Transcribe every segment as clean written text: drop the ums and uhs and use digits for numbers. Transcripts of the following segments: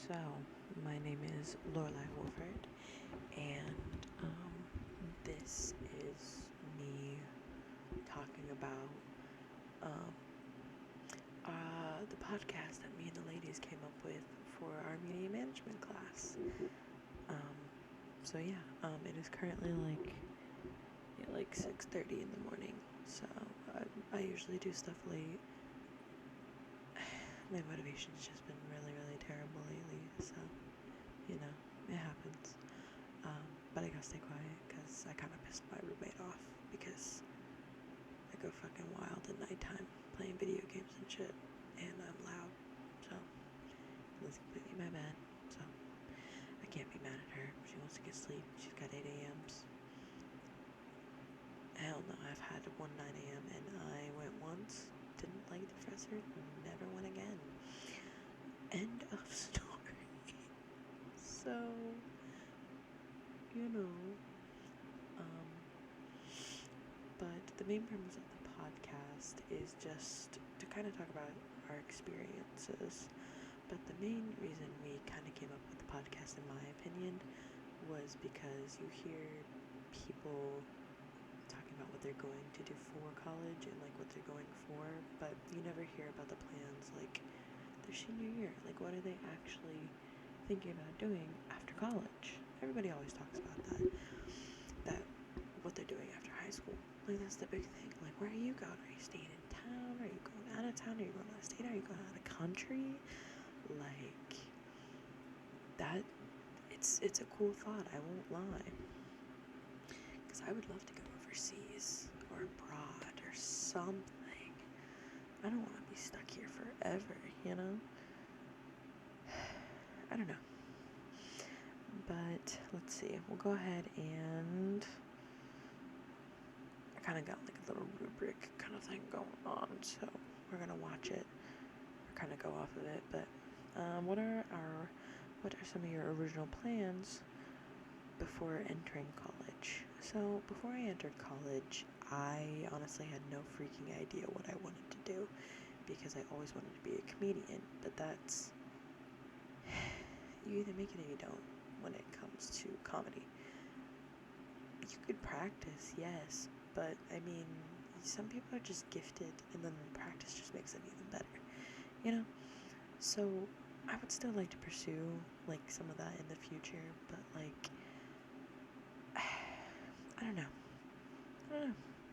So, my name is Loralei and this is me talking about um, the podcast that me and the ladies came up with for our media management class. It is currently like 6:30 in the morning. So I usually do stuff late. My motivation's just been really, really terrible lately. So it happens. But I gotta stay quiet because I kind of pissed my roommate off because I go fucking wild at nighttime playing video games and shit, and I'm loud, so that's completely my bad. So I can't be mad at her. She wants to get sleep. She's got 8 a.m.s. Hell no, I've had one 9 a.m. and I went once, didn't like the professor, never went again. End of story. So, but the main purpose of the podcast is just to kind of talk about our experiences. But the main reason we kind of came up with the podcast, in my opinion, was because you hear people talking about what they're going to do for college and like what they're going for, but you never hear about the plans like their senior year. Like, what are they actually thinking about doing after college? Everybody always talks about that what they're doing after high school. Like, that's the big thing. Like, where are you going? Are you staying in town? Are you going out of town? Are you going out of state? Are you going out of the country? Like, that, it's a cool thought, I won't lie. Because I would love to go overseas or abroad or something. I don't want to be stuck here forever, I don't know. But let's see. We'll go ahead and I kind of got like a little rubric kind of thing going on, so we're gonna watch it or kind of go off of it. But what are some of your original plans before entering college? So before I entered college, I honestly had no freaking idea what I wanted to do because I always wanted to be a comedian. But that's you either make it or you don't when it comes to comedy. You could practice, yes, but I mean, some people are just gifted and then the practice just makes it even better, So I would still like to pursue like some of that in the future, but like I don't know.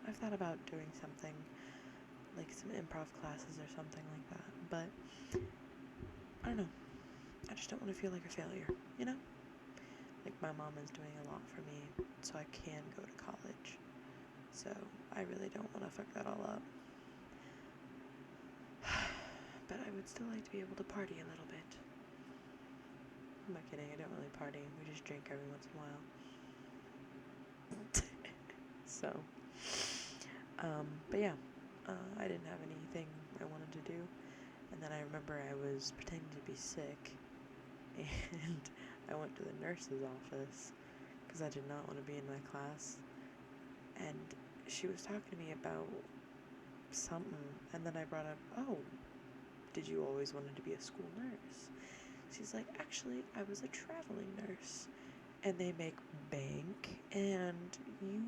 I've thought about doing something like some improv classes or something like that, but I don't know. I just don't want to feel like a failure, Like, my mom is doing a lot for me so I can go to college. So I really don't want to fuck that all up. But I would still like to be able to party a little bit. I'm not kidding, I don't really party. We just drink every once in a while. But yeah, I didn't have anything I wanted to do. And then I remember I was pretending to be sick. And I went to the nurse's office because I did not want to be in my class. And she was talking to me about something. And then I brought up, oh, did you always wanted to be a school nurse? She's like, actually, I was a traveling nurse. And they make bank, and you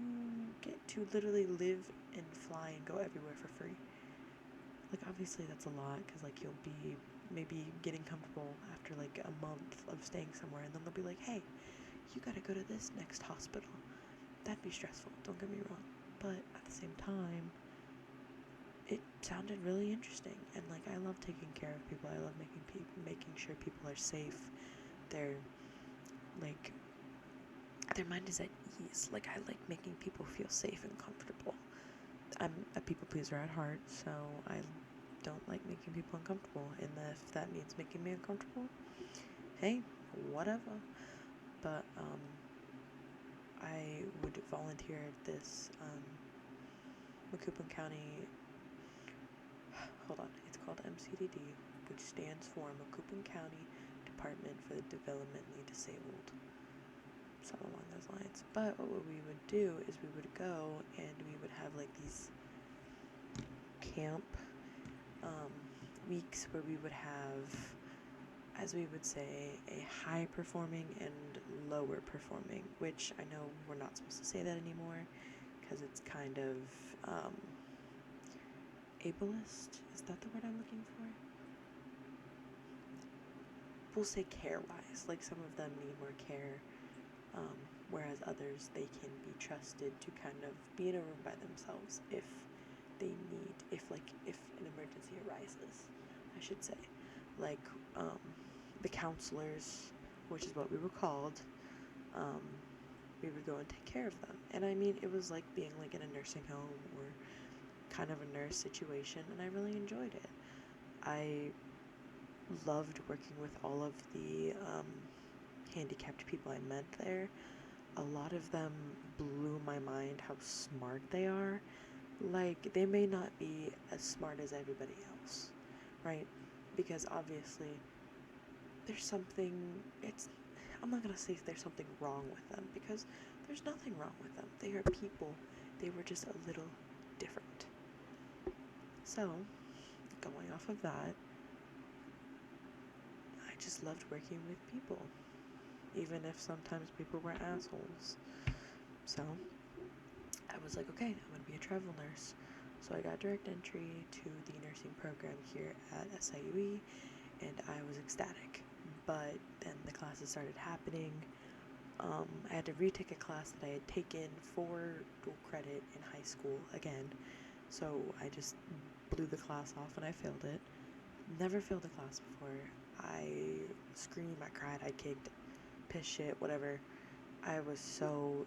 get to literally live and fly and go everywhere for free. Like, obviously that's a lot, because like you'll be maybe getting comfortable after like a month of staying somewhere, and then they'll be like, hey, you gotta go to this next hospital. That'd be stressful, don't get me wrong, but at the same time, it sounded really interesting, and like I love taking care of people. I love making sure people are safe. They're like, their mind is at ease. Like, I like making people feel safe and comfortable. I'm a people pleaser at heart, so I don't like making people uncomfortable, and if that means making me uncomfortable, hey, whatever. But I would volunteer at this Macoupin County, it's called MCDD, which stands for Macoupin County Department for the Developmentally Disabled, something along those lines. But what we would do is we would go and we would have like these camp weeks where we would have as we would say, a high performing and lower performing, which I know we're not supposed to say that anymore because it's kind of ableist. Is that the word I'm looking for? We'll say care-wise. Like, some of them need more care, whereas others, they can be trusted to kind of be in a room by themselves if an emergency arises, I should say. Like, the counselors, which is what we were called, we would go and take care of them. And I mean, it was like being like in a nursing home or kind of a nurse situation, and I really enjoyed it. I loved working with all of the handicapped people I met there. A lot of them blew my mind how smart they are. Like, they may not be as smart as everybody else, right? Because obviously I'm not gonna say there's something wrong with them, because there's nothing wrong with them. They are people. They were just a little different. So, going off of that, I just loved working with people, even if sometimes people were assholes. So, I was like, okay, I'm gonna be a travel nurse. So I got direct entry to the nursing program here at SIUE, and I was ecstatic. But then the classes started happening. I had to retake a class that I had taken for dual credit in high school again. So I just blew the class off and I failed it. Never failed a class before. I screamed, I cried, I kicked, pissed shit, whatever. I was so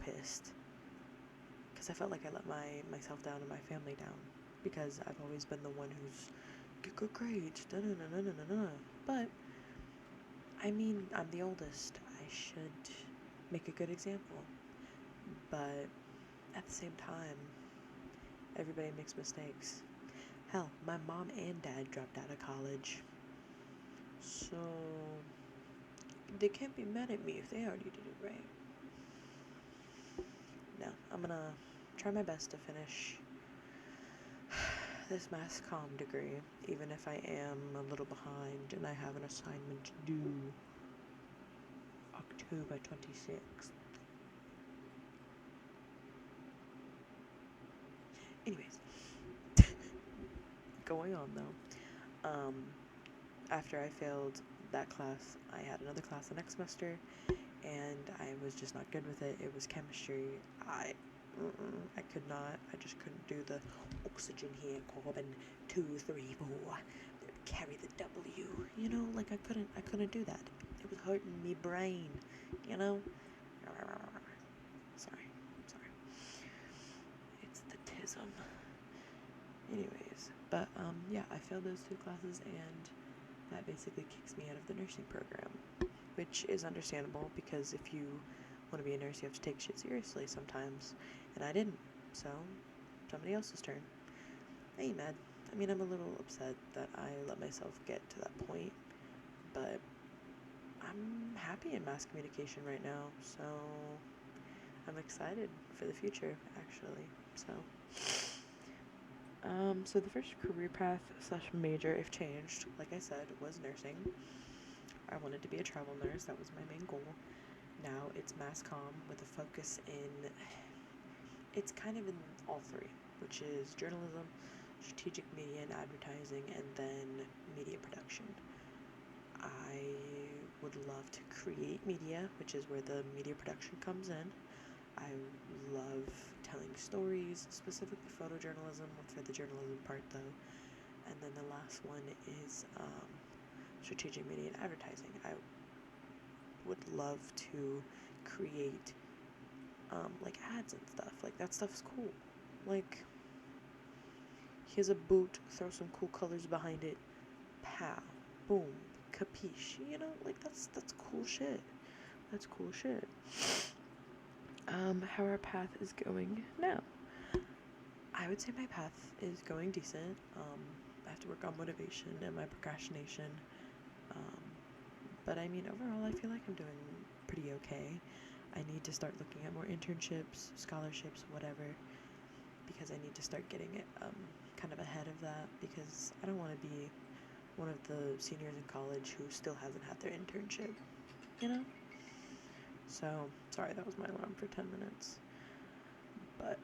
pissed. Because I felt like I let myself down and my family down. Because I've always been the one who's, get good grades, But, I mean, I'm the oldest. I should make a good example. But at the same time, everybody makes mistakes. Hell, my mom and dad dropped out of college. So, they can't be mad at me if they already did it right. No, I'm gonna try my best to finish this mass comm degree, even if I am a little behind and I have an assignment due October 26th. Anyways, going on though, after I failed that class, I had another class the next semester, and I was just not good with it. It was chemistry. I just couldn't do the oxygen here, carbon 2, 3, 4, carry the W, like I couldn't do that. It was hurting me brain, Sorry. It's the tism. Anyways, but yeah, I failed those 2 classes, and that basically kicks me out of the nursing program, which is understandable, because if you want to be a nurse, you have to take shit seriously sometimes, and I didn't. So, somebody else's turn. I ain't mad. I mean, I'm a little upset that I let myself get to that point, but I'm happy in mass communication right now, so I'm excited for the future, actually. So the first career path / major, if changed, like I said, was nursing. I wanted to be a travel nurse. That was my main goal. Now it's mass comm with a focus in, it's kind of in all 3, which is journalism, strategic media and advertising, and then media production. I would love to create media, which is where the media production comes in. I love telling stories, specifically photojournalism for the journalism part though. And then the last one is strategic media and advertising. I would love to create like ads and stuff. Like, that stuff's cool. Like, here's a boot, throw some cool colors behind it, pow, boom, capiche. Like, that's cool shit. That's cool shit. How our path is going now. I would say my path is going decent. I have to work on motivation and my procrastination. But I mean, overall, I feel like I'm doing pretty okay. I need to start looking at more internships, scholarships, whatever, because I need to start getting it kind of ahead of that, because I don't want to be one of the seniors in college who still hasn't had their internship, you know? So, sorry, that was my alarm for 10 minutes. But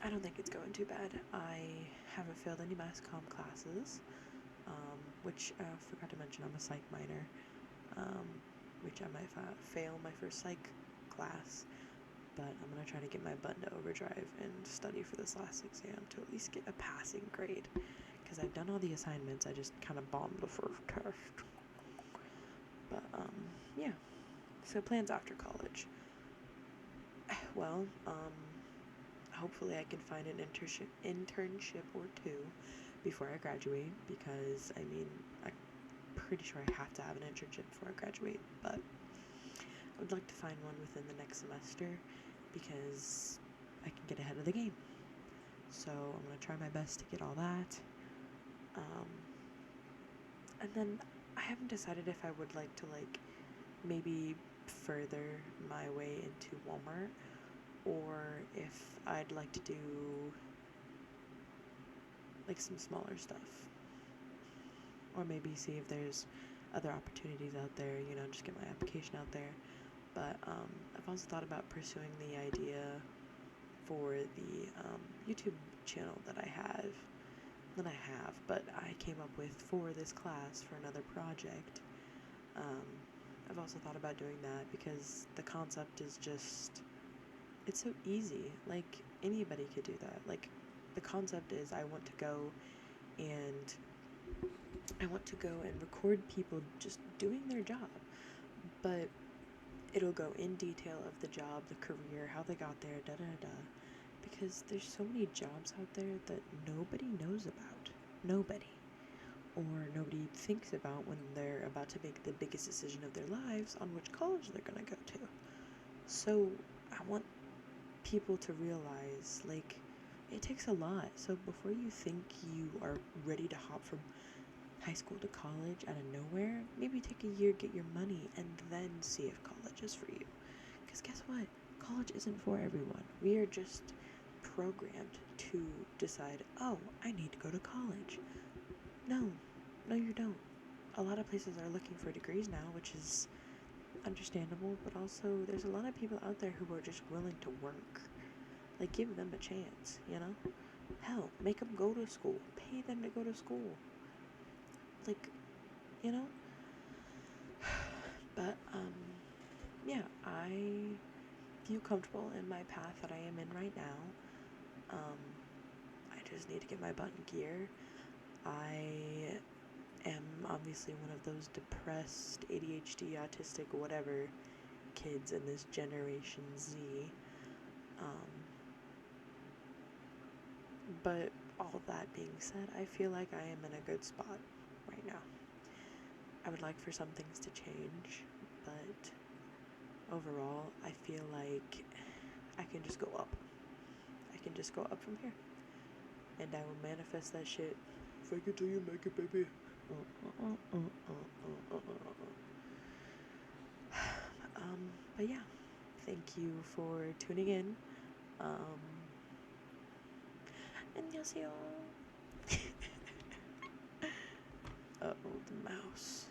I don't think it's going too bad. I haven't failed any mass comm classes, which I forgot to mention I'm a psych minor, which I might fail my first psych class, but I'm going to try to get my butt into overdrive and study for this last exam to at least get a passing grade, because I've done all the assignments, I just kind of bombed the first test. But, yeah, so plans after college. Well, hopefully I can find an internship or two before I graduate, because, I mean, I'm pretty sure I have to have an internship before I graduate, but I would like to find one within the next semester, because I can get ahead of the game. So I'm going to try my best to get all that. And then I haven't decided if I would like to, maybe further my way into Walmart, or if I'd like to do, some smaller stuff. Or maybe see if there's other opportunities out there, just get my application out there. But I've also thought about pursuing the idea for the YouTube channel that I have, but I came up with for this class for another project. I've also thought about doing that because the concept is just, it's so easy. Anybody could do that. The concept is I want to go and record people just doing their job, but it'll go in detail of the job, the career, how they got there, because there's so many jobs out there that nobody knows about. Nobody. Or nobody thinks about when they're about to make the biggest decision of their lives on which college they're gonna go to. So I want people to realize, it takes a lot. So before you think you are ready to hop from high school to college out of nowhere, maybe take a year, get your money, and then see if college is for you. Because guess what? College isn't for everyone. We are just programmed to decide, oh, I need to go to college. No, you don't. A lot of places are looking for degrees now, which is understandable, but also there's a lot of people out there who are just willing to work. Give them a chance, Hell, make them go to school. Pay them to go to school. But, yeah, I feel comfortable in my path that I am in right now. I just need to get my butt in gear. I am obviously one of those depressed, ADHD, autistic, whatever kids in this Generation Z. But all that being said, I feel like I am in a good spot right now. I would like for some things to change, but overall, I feel like I can just go up. I can just go up from here. And I will manifest that shit. Fake it till you make it, baby. But yeah, thank you for tuning in. 안녕하세요. Uh-oh, the mouse.